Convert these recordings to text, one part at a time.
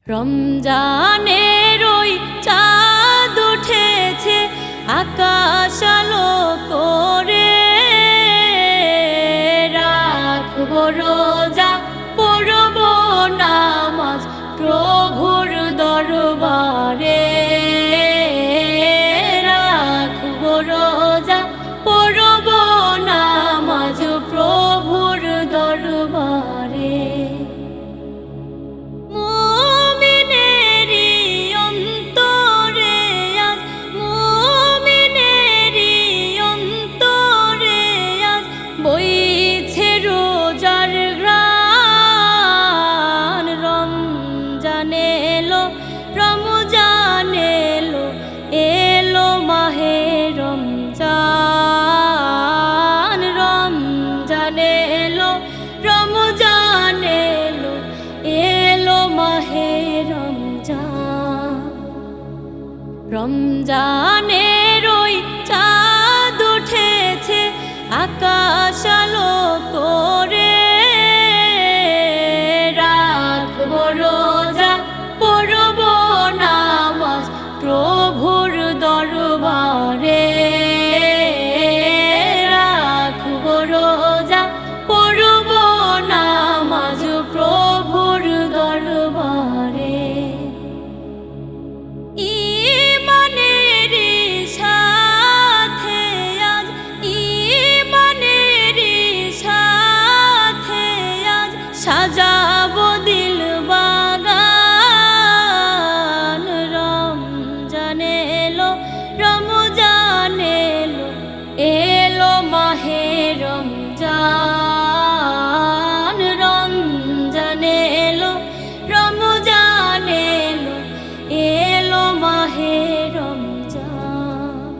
রমজানের ওই চাঁদ উঠেছে আকাশ আলো করে, রাখবো রোজা পড়ব নামাজ প্রভুর দরবারে, রাখবো রোজা পড়ব নামাজ প্রভুর দরবারে। বইছে রোজার গ্রাণ, রমজান এলো রমজান এলো, এলো মাহে রমজান, রমজান এলো রমজান এলো, এলো মাহে রমজান। রমজানের ওই চাঁদ উঠেছে আকাশ আলো করে, রাখবো রোজা পড়ব নামাজ প্রভুর দরবারে, রাখবো রোজা পড়ব নামাজ প্রভুর দরবারে। সাজাবো দিল বাগান, রমজান এলো রমজান এলো, এলো মাহে রমজান, রমজান এলো রমজান এলো, এলো মাহে রমজান।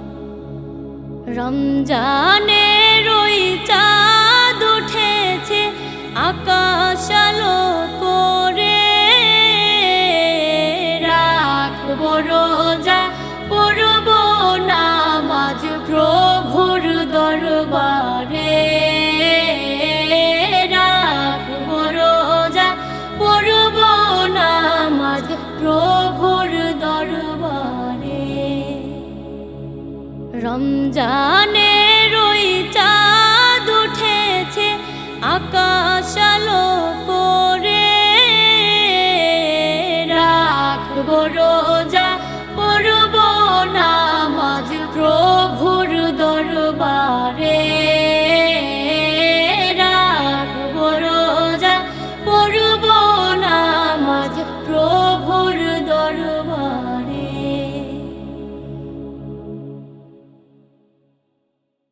রমজানের ওই চাঁদ উঠেছে আকাশ আলো করে, রাখবো রোজা পড়ব নামাজ প্রভুর দরবারে, রাখবো রোজা পড়ব নামাজ প্রভুর দরবারে। রমজানের ওই চাঁদ উঠেছে আকাশ আলো করে, রাখবো